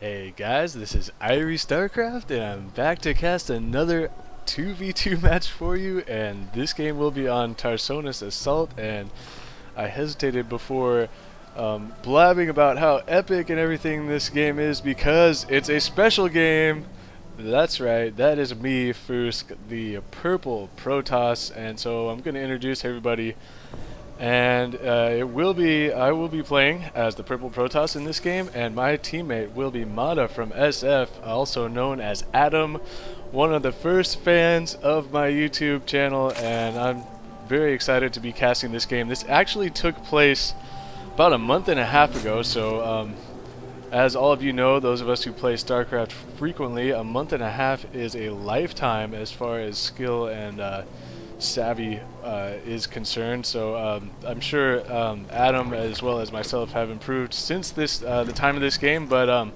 Hey guys, this is Irie Starcraft, and I'm back to cast another 2v2 match for you, and this game will be on Tarsonis Assault, and I hesitated before blabbing about how epic and everything this game is because it's a special game. That's right, that is me, Foosk, the purple Protoss, and so I'm going to introduce everybody. And I will be playing as the Purple Protoss in this game, and my teammate will be madafromSF, also known as Adam, one of the first fans of my YouTube channel, and I'm very excited to be casting this game. This actually took place about a month and a half ago, so as all of you know, those of us who play StarCraft frequently, a month and a half is a lifetime as far as skill and savvy is concerned. So I'm sure Adam as well as myself have improved since the time of this game. But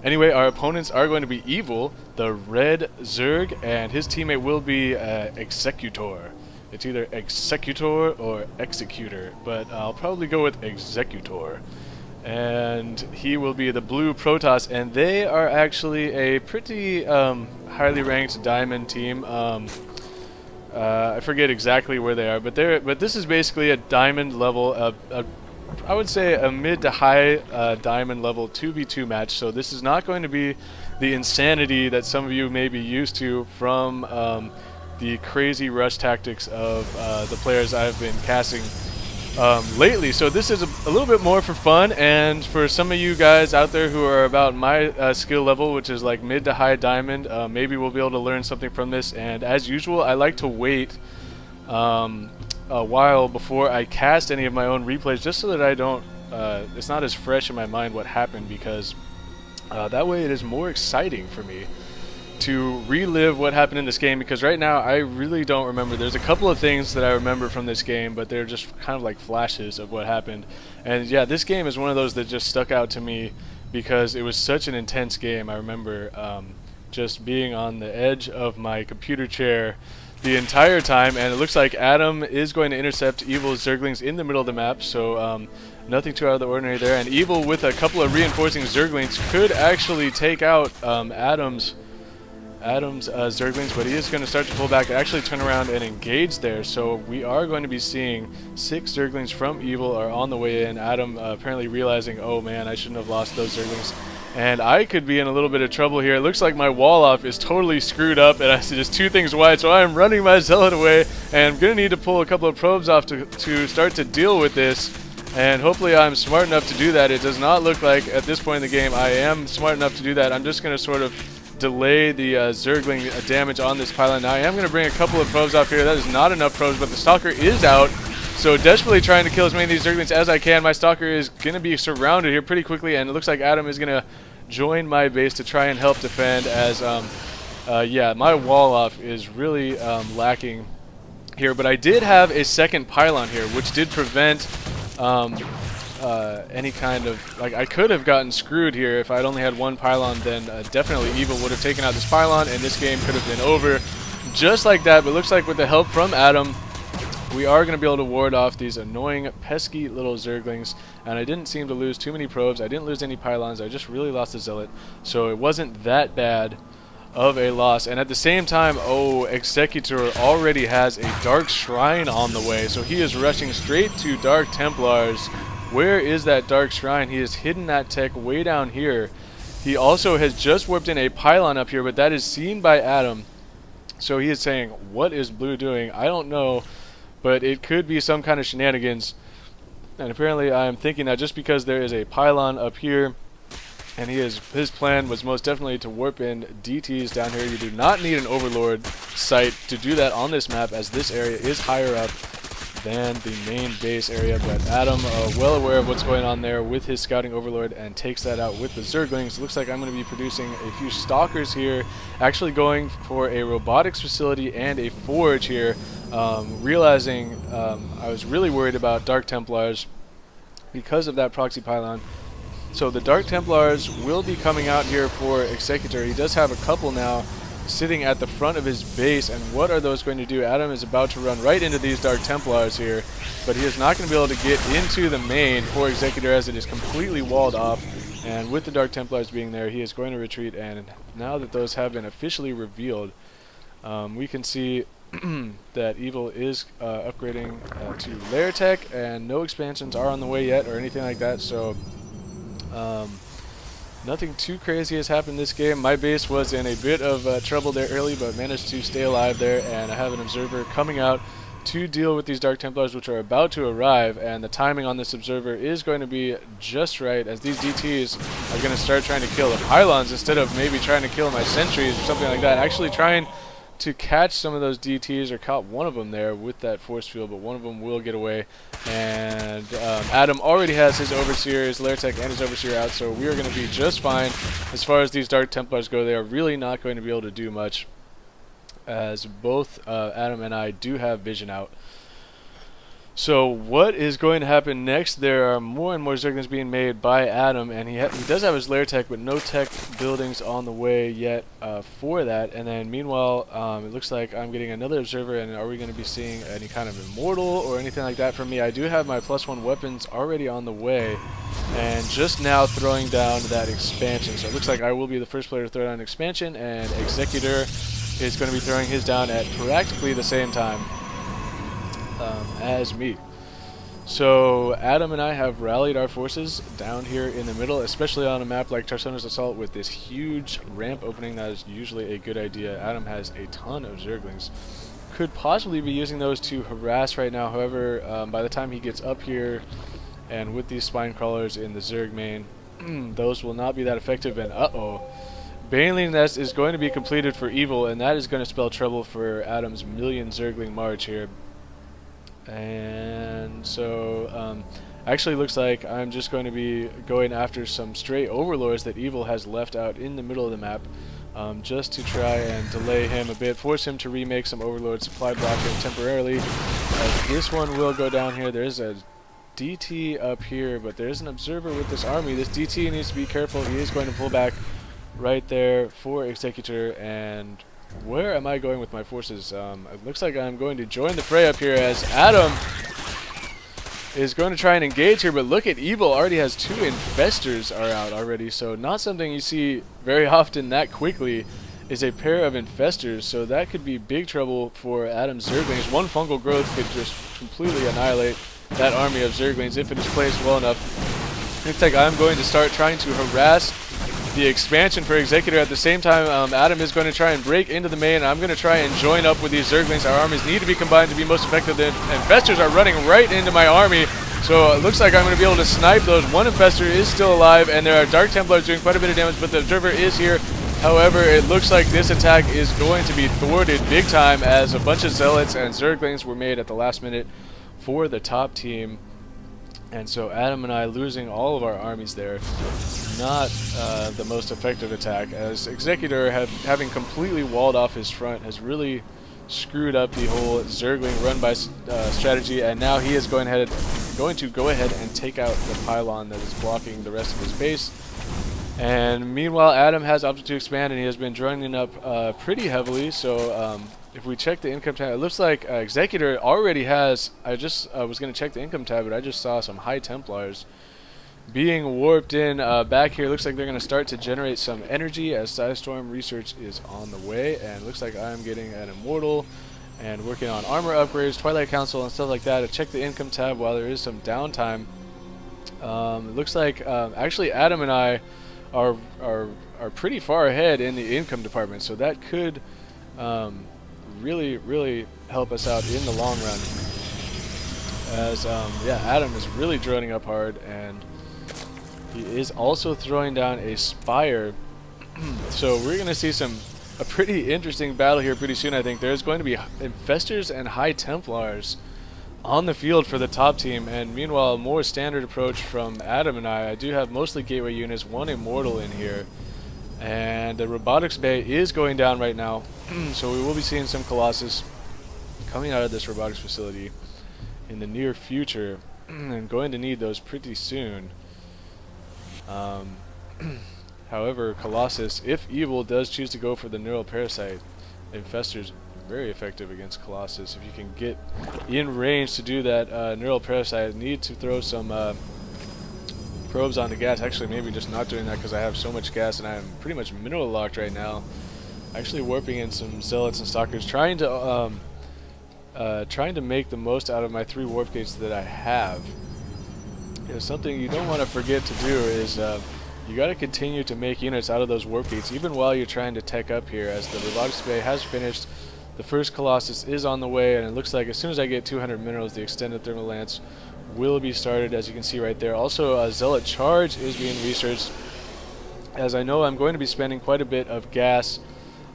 anyway, our opponents are going to be Evil, the red Zerg, and his teammate will be Executor. It's either Executor or Executor, but I'll probably go with Executor. And he will be the blue Protoss, and they are actually a pretty highly ranked diamond team. I forget exactly where they are, but this is basically a diamond level, I would say a mid to high diamond level 2v2 match. So this is not going to be the insanity that some of you may be used to from the crazy rush tactics of the players I've been casting lately. So this is a little bit more for fun, and for some of you guys out there who are about my skill level, which is like mid to high diamond, maybe we'll be able to learn something from this. And as usual, I like to wait a while before I cast any of my own replays, just so that I don't it's not as fresh in my mind what happened, because that way it is more exciting for me to relive what happened in this game, because right now I really don't remember. There's a couple of things that I remember from this game, but they're just kind of like flashes of what happened. And yeah, this game is one of those that just stuck out to me because it was such an intense game. I remember just being on the edge of my computer chair the entire time, and it looks like Adam is going to intercept Evil's Zerglings in the middle of the map, so nothing too out of the ordinary there. And Evil, with a couple of reinforcing Zerglings, could actually take out Adam's Zerglings, but he is going to start to pull back and actually turn around and engage there. So we are going to be seeing 6 Zerglings from Evil are on the way in. Adam apparently realizing, oh man, I shouldn't have lost those Zerglings, and I could be in a little bit of trouble here. It looks like my wall off is totally screwed up, and I see just 2 things wide, so I'm running my Zealot away, and I'm going to need to pull a couple of probes off to start to deal with this. And hopefully I'm smart enough to do that. It does not look like at this point in the game I am smart enough to do that. I'm just going to sort of delay the Zergling damage on this pylon. Now I am going to bring a couple of probes off here. That is not enough probes, but the Stalker is out. So desperately trying to kill as many of these Zerglings as I can. My Stalker is going to be surrounded here pretty quickly, and it looks like Adam is going to join my base to try and help defend, as yeah, my wall off is really lacking here. But I did have a second pylon here, which did prevent any kind of, like, I could have gotten screwed here if I'd only had one pylon. Then definitely Evil would have taken out this pylon, and this game could have been over just like that. But looks like with the help from Adam, we are going to be able to ward off these annoying, pesky little Zerglings. And I didn't seem to lose too many probes. I didn't lose any pylons. I just really lost the Zealot. So it wasn't that bad of a loss. And at the same time, oh, Executor already has a Dark Shrine on the way. So he is rushing straight to Dark Templars. Where is that Dark Shrine? He has hidden that tech way down here. He also has just warped in a pylon up here, but that is seen by Adam. So he is saying, what is blue doing? I don't know, but it could be some kind of shenanigans. And apparently I am thinking that just because there is a pylon up here, and his plan was most definitely to warp in DTs down here. You do not need an Overlord site to do that on this map, as this area is higher up than the main base area. But Adam, well aware of what's going on there with his scouting Overlord, and takes that out with the Zerglings. Looks like I'm going to be producing a few Stalkers here, actually going for a robotics facility and a forge here, realizing I was really worried about Dark Templars because of that proxy pylon. So the Dark Templars will be coming out here for Executor. He does have a couple now sitting at the front of his base, and what are those going to do? Adam is about to run right into these Dark Templars here, but he is not going to be able to get into the main for Executor, as it is completely walled off. And with the Dark Templars being there, he is going to retreat, and now that those have been officially revealed, we can see that Evil is upgrading to Lair Tech, and no expansions are on the way yet or anything like that, so nothing too crazy has happened this game. My base was in a bit of trouble there early, but managed to stay alive there, and I have an observer coming out to deal with these Dark Templars, which are about to arrive, and the timing on this observer is going to be just right, as these DTs are going to start trying to kill the pylons instead of maybe trying to kill my sentries or something like that. Actually trying to catch some of those DTs, or caught one of them there with that force field, but one of them will get away. And Adam already has his Overseer, his Lair Tech, and his Overseer out, so we are going to be just fine as far as these Dark Templars go. They are really not going to be able to do much, as both Adam and I do have vision out. So what is going to happen next? There are more and more Zerglings being made by Adam, and he does have his Lair Tech, but no tech buildings on the way yet for that. And then meanwhile, it looks like I'm getting another observer, and are we going to be seeing any kind of immortal or anything like that from me? I do have my +1 weapons already on the way, and just now throwing down that expansion. So it looks like I will be the first player to throw down an expansion, and Executor is going to be throwing his down at practically the same time as me. So Adam and I have rallied our forces down here in the middle, especially on a map like Tarsonis Assault with this huge ramp opening. That is usually a good idea. Adam has a ton of Zerglings. Could possibly be using those to harass right now. However, by the time he gets up here, and with these spine crawlers in the Zerg main, those will not be that effective. And Baneling Nest is going to be completed for Evil, and that is going to spell trouble for Adam's million Zergling march here. And so actually looks like I'm just going to be going after some stray overlords that Evil has left out in the middle of the map, just to try and delay him a bit, force him to remake some overlord supply blocking temporarily. This one will go down here. There's a DT up here, but there's an observer with this army. This DT needs to be careful. He is going to pull back right there for Executor. And where am I going with my forces? It looks like I'm going to join the fray up here, as Adam is going to try and engage here, but look at Evil already has 2 infestors are out already, so not something you see very often that quickly is a pair of infestors, so that could be big trouble for Adam's Zerglings. One fungal growth could just completely annihilate that army of Zerglings if it is placed well enough. Looks like I'm going to start trying to harass the expansion for Executor. At the same time, Adam is going to try and break into the main, and I'm going to try and join up with these Zerglings. Our armies need to be combined to be most effective. The infestors are running right into my army, so it looks like I'm going to be able to snipe those. One infestor is still alive, and there are Dark Templars doing quite a bit of damage, but the observer is here. However, it looks like this attack is going to be thwarted big time, as a bunch of Zealots and Zerglings were made at the last minute for the top team. And so Adam and I losing all of our armies there. Not the most effective attack, as Executor having completely walled off his front has really screwed up the whole Zergling run by strategy, and now he is going to go ahead and take out the pylon that is blocking the rest of his base. And meanwhile, Adam has opted to expand, and he has been joining up pretty heavily. So if we check the income tab, it looks like Executor already has, I was going to check the income tab, but I just saw some High Templars being warped in back here. Looks like they're going to start to generate some energy, as Psystorm research is on the way, and looks like I'm getting an Immortal and working on armor upgrades, Twilight Council, and stuff like that. I check the income tab while there is some downtime. It looks like actually Adam and I are pretty far ahead in the income department, so that could really help us out in the long run, as yeah, Adam is really droning up hard, and he is also throwing down a Spire. So we're going to see a pretty interesting battle here pretty soon. I think there's going to be Infestors and High Templars on the field for the top team, and meanwhile, more standard approach from Adam and I do have mostly gateway units, 1 Immortal in here, and the robotics bay is going down right now. So we will be seeing some Colossus coming out of this robotics facility in the near future, and going to need those pretty soon. However, Colossus, if Evil does choose to go for the Neural Parasite, Infestors very effective against Colossus. If you can get in range to do that Neural Parasite, need to throw some probes on the gas. Actually, maybe just not doing that because I have so much gas and I'm pretty much mineral locked right now. Actually warping in some zealots and stalkers, trying to make the most out of my 3 warp gates that I have. You know, something you don't want to forget to do is you got to continue to make units out of those warp gates even while you're trying to tech up here, as the robotics bay has finished. The first Colossus is on the way, and it looks like as soon as I get 200 minerals, the extended thermal lance will be started, as you can see right there. Also, a zealot charge is being researched, as I know I'm going to be spending quite a bit of gas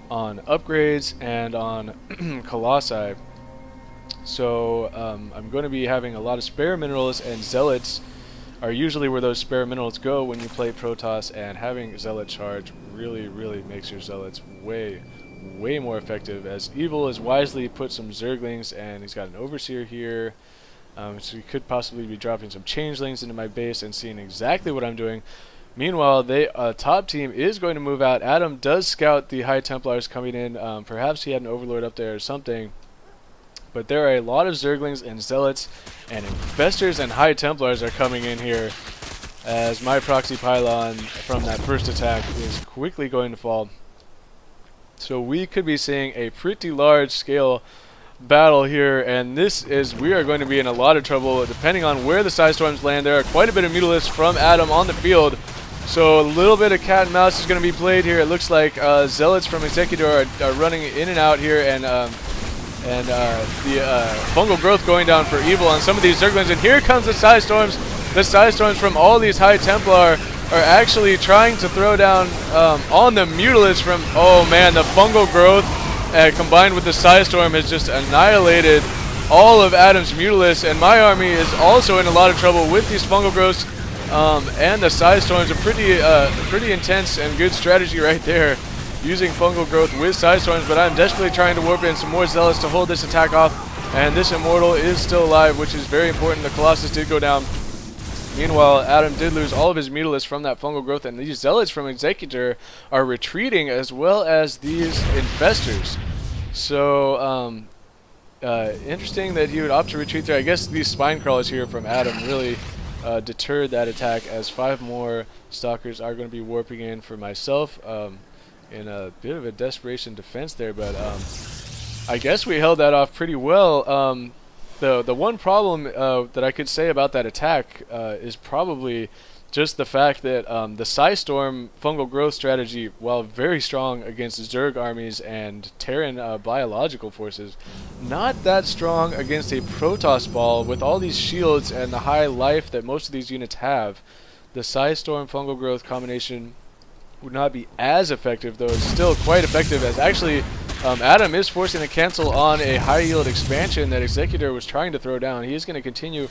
on upgrades and on Colossi. So I'm going to be having a lot of spare minerals, and zealots are usually where those spare minerals go when you play Protoss, and having zealot charge really makes your zealots way more effective, as Evil has wisely put some Zerglings, and he's got an Overseer here, so he could possibly be dropping some Changelings into my base and seeing exactly what I'm doing. Meanwhile, top team is going to move out. Adam does scout the High Templars coming in. Perhaps he had an Overlord up there or something. But there are a lot of Zerglings and Zealots and Infestors and High Templars are coming in here, as my proxy pylon from that first attack is quickly going to fall. So we could be seeing a pretty large scale battle here, and we are going to be in a lot of trouble depending on where the Psi Storms land. There are quite a bit of Mutalisks from Adam on the field, so a little bit of cat and mouse is going to be played here. It looks like Zealots from Executor are running in and out here, and the fungal growth going down for Evil on some of these Zerglings. And here comes the Psi Storms. The Psi Storms from all these High Templar are actually trying to throw down on the Mutalisks from, oh man, the fungal growth combined with the Psi Storm has just annihilated all of Adam's Mutalisks, and my army is also in a lot of trouble with these fungal growths, and the Psi Storms. A pretty intense and good strategy right there, using fungal growth with Psi Storms, but I'm desperately trying to warp in some more Zealots to hold this attack off, and this Immortal is still alive, which is very important. The Colossus did go down. Meanwhile, Adam did lose all of his Mutalisks from that fungal growth, and these Zealots from Executor are retreating, as well as these Infestors. So, interesting that he would opt to retreat there. I guess these Spine Crawlers here from Adam really deterred that attack, as 5 more Stalkers are going to be warping in for myself in a bit of a desperation defense there, but I guess we held that off pretty well. The one problem that I could say about that attack is probably just the fact that the Psi Storm fungal growth strategy, while very strong against Zerg armies and Terran biological forces, not that strong against a Protoss ball with all these shields and the high life that most of these units have. The Psi Storm fungal growth combination would not be as effective, though it's still quite effective, as actually Adam is forcing a cancel on a high yield expansion that Executor was trying to throw down. He is going to continue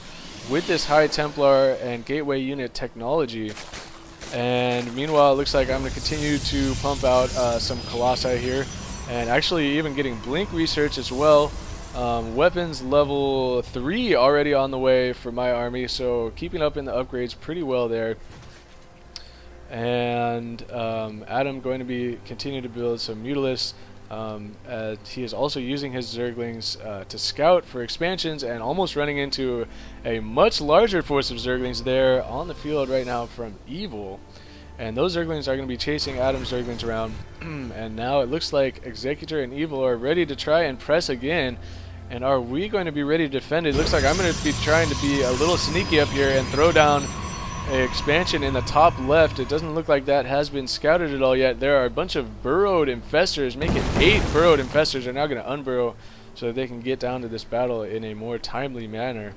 with this High Templar and Gateway unit technology, and meanwhile it looks like I'm going to continue to pump out some Colossi here, and actually even getting Blink research as well. Weapons level 3 already on the way for my army, so keeping up in the upgrades pretty well there. And Adam going to be continuing to build some Mutalisks. He is also using his Zerglings to scout for expansions, and almost running into a much larger force of Zerglings there on the field right now from Evil. And those Zerglings are going to be chasing Adam's Zerglings around. And now it looks like Executor and Evil are ready to try and press again. And are we going to be ready to defend it? It looks like I'm going to be trying to be a little sneaky up here and throw down an expansion in the top left. It doesn't look like that has been scouted at all yet. There are a bunch of burrowed Infestors. Make it 8 burrowed Infestors are now going to unburrow so that they can get down to this battle in a more timely manner.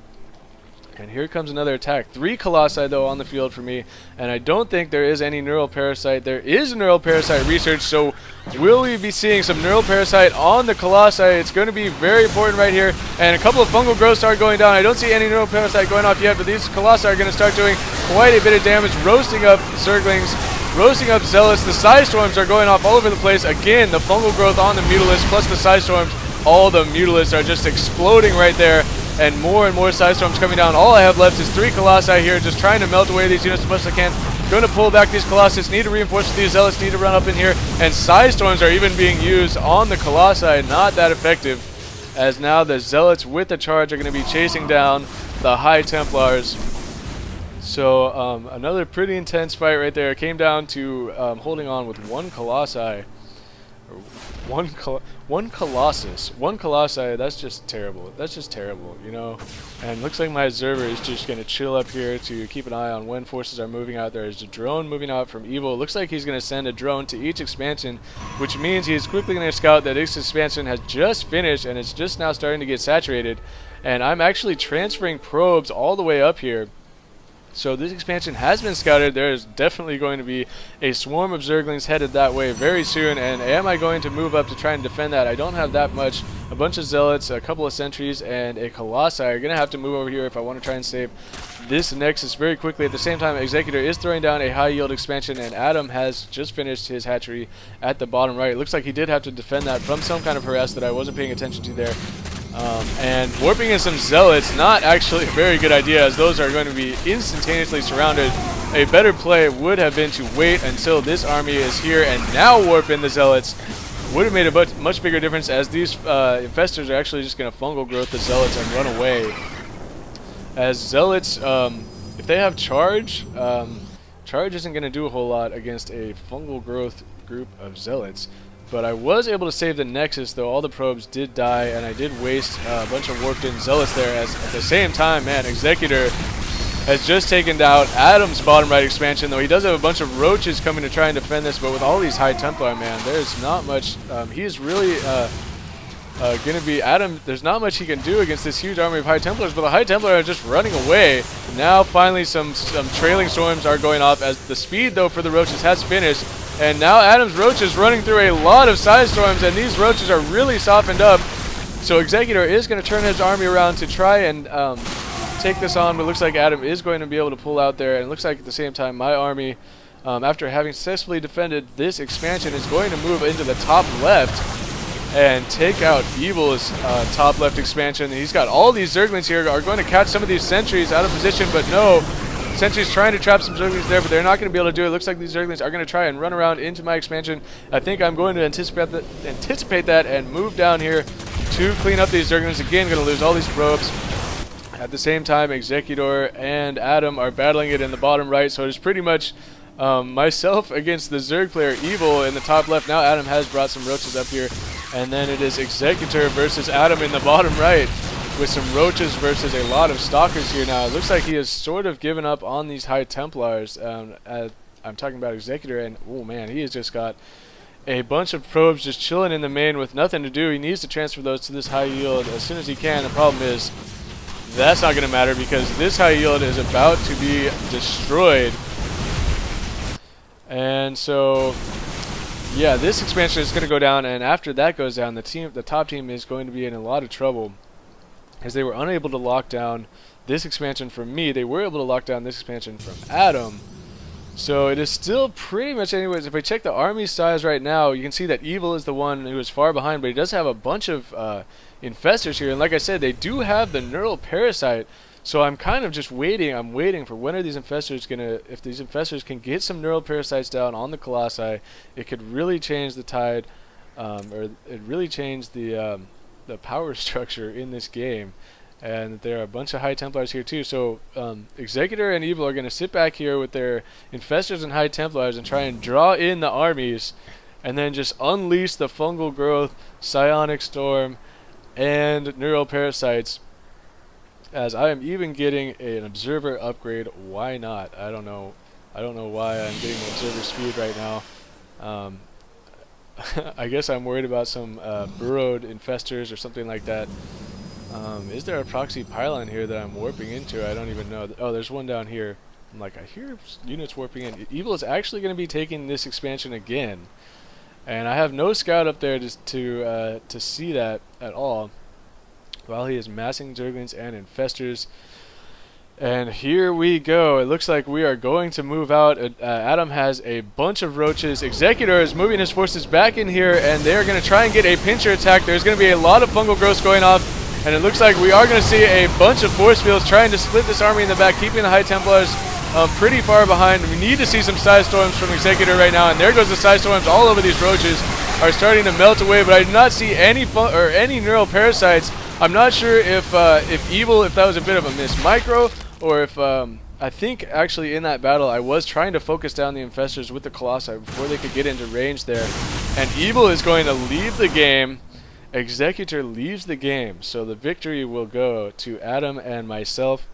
And here comes another attack. 3 Colossi though on the field for me, and I don't think there is any Neural Parasite. There is Neural Parasite research, so will we be seeing some Neural Parasite on the Colossi? It's going to be very important right here, and a couple of fungal growths are going down. I don't see any Neural Parasite going off yet, but these Colossi are going to start doing quite a bit of damage, roasting up Zerglings, roasting up Zealots. The Psi Storms are going off all over the place. Again, the fungal growth on the Mutalisks plus the Psi Storms, all the Mutalisks are just exploding right there. And more Psi Storms coming down. All I have left is 3 Colossi here, just trying to melt away these units as much as I can. Going to pull back these Colossus, need to reinforce with these Zealots, need to run up in here. And Psi Storms are even being used on the Colossi, not that effective, as now the Zealots with the charge are going to be chasing down the High Templars. So another pretty intense fight right there. It came down to holding on with one Colossi. Or one Colossus. One Colossi, that's just terrible. That's just terrible, you know? And looks like my observer is just going to chill up here to keep an eye on when forces are moving out. There's a drone moving out from Evil. Looks like he's going to send a drone to each expansion, which means he's quickly going to scout that each expansion has just finished and it's just now starting to get saturated. And I'm actually transferring probes all the way up here. So this expansion has been scouted. There is definitely going to be a swarm of Zerglings headed that way very soon. And am I going to move up to try and defend that? I don't have that much. A bunch of Zealots, a couple of Sentries, and a Colossi are going to have to move over here if I want to try and save this Nexus very quickly. At the same time, Executor is throwing down a high yield expansion, and Adam has just finished his hatchery at the bottom right. It looks like he did have to defend that from some kind of harass that I wasn't paying attention to there. And warping in some Zealots, not actually a very good idea, as those are going to be instantaneously surrounded. A better play would have been to wait until this army is here and now warp in the Zealots. Would have made a much bigger difference, as these infestors are actually just going to fungal growth the Zealots and run away. As Zealots, if they have charge, charge isn't going to do a whole lot against a fungal growth group of Zealots. But I was able to save the Nexus, though all the probes did die, and I did waste a bunch of warped-in Zealots there, as at the same time, man, Executor has just taken out Adam's bottom right expansion, though he does have a bunch of roaches coming to try and defend this, but with all these High Templar, man, there's not much, he's really going to be, Adam, there's not much he can do against this huge army of High Templars, but the High Templar are just running away. Now, finally, some trailing storms are going off, as the speed, though, for the roaches has finished. And now Adam's Roach is running through a lot of side storms, and these roaches are really softened up. So Executor is going to turn his army around to try and take this on, but it looks like Adam is going to be able to pull out there. And it looks like at the same time my army, after having successfully defended this expansion, is going to move into the top left and take out Evil's top left expansion. He's got all these Zerglings here, are going to catch some of these sentries out of position, but no. Sentry's trying to trap some Zerglings there, but they're not going to be able to do it. Looks like these Zerglings are going to try and run around into my expansion. I think I'm going to anticipate that and move down here to clean up these Zerglings. Again, going to lose all these probes. At the same time, Executor and Adam are battling it in the bottom right, so it's pretty much myself against the Zerg player Evil in the top left. Now Adam has brought some roaches up here, and then it is Executor versus Adam in the bottom right, with some roaches versus a lot of stalkers here now. It looks like he has sort of given up on these High Templars. I'm talking about Executor, and oh man, he has just got a bunch of probes just chilling in the main with nothing to do. He needs to transfer those to this high yield as soon as he can. The problem is that's not going to matter, because this high yield is about to be destroyed. And so yeah, this expansion is going to go down, and after that goes down, the top team is going to be in a lot of trouble, as they were unable to lock down this expansion from me. They were able to lock down this expansion from Adam. So it is still pretty much, anyways, if I check the army size right now, you can see that Evil is the one who is far behind, but he does have a bunch of infestors here. And like I said, they do have the neural parasite. So I'm kind of just waiting. I'm waiting for when are these infestors going to, if these infestors can get some neural parasites down on the Colossi, it could really change the tide, or it really change the power structure in this game. And there are a bunch of High Templars here too. So Executor and Evil are going to sit back here with their infestors and High Templars and try and draw in the armies, and then just unleash the fungal growth, psionic storm, and neural parasites. As I am even getting an observer upgrade. Why not? I don't know why I'm getting the observer speed right now. I guess I'm worried about some burrowed infestors or something like that. Is there a proxy pylon here that I'm warping into? I don't even know. Oh, there's one down here. I'm like, I hear units warping in. Evil is actually going to be taking this expansion again, and I have no scout up there to see that at all, while he is massing Zerglings and infestors. And here we go. It looks like we are going to move out. Adam has a bunch of roaches. Executor is moving his forces back in here, and they're going to try and get a pincher attack. There's going to be a lot of fungal growth going off, and it looks like we are going to see a bunch of force fields trying to split this army in the back, keeping the High Templars pretty far behind. We need to see some side storms from Executor right now, and there goes the side storms all over. These roaches are starting to melt away, but I do not see any neural parasites. I'm not sure if Evil, if that was a bit of a miss micro, or if I think actually in that battle I was trying to focus down the infestors with the Colossi before they could get into range there. And Evil is going to leave the game. Executor leaves the game. So the victory will go to Adam and myself.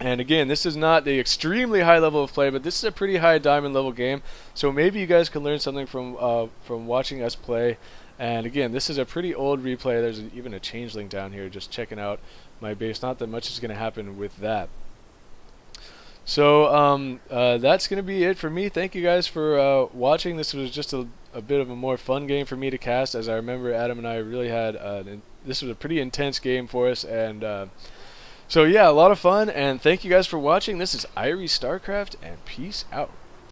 And again, this is not the extremely high level of play, but this is a pretty high diamond level game. So maybe you guys can learn something from watching us play. And again, this is a pretty old replay. There's even a changeling down here just checking out my base. Not that much is going to happen with that. So that's going to be it for me. Thank you guys for watching. This was just a bit of a more fun game for me to cast, as I remember Adam and I really had this was a pretty intense game for us. And so yeah, a lot of fun, and thank you guys for watching. This is Irie StarCraft, and peace out.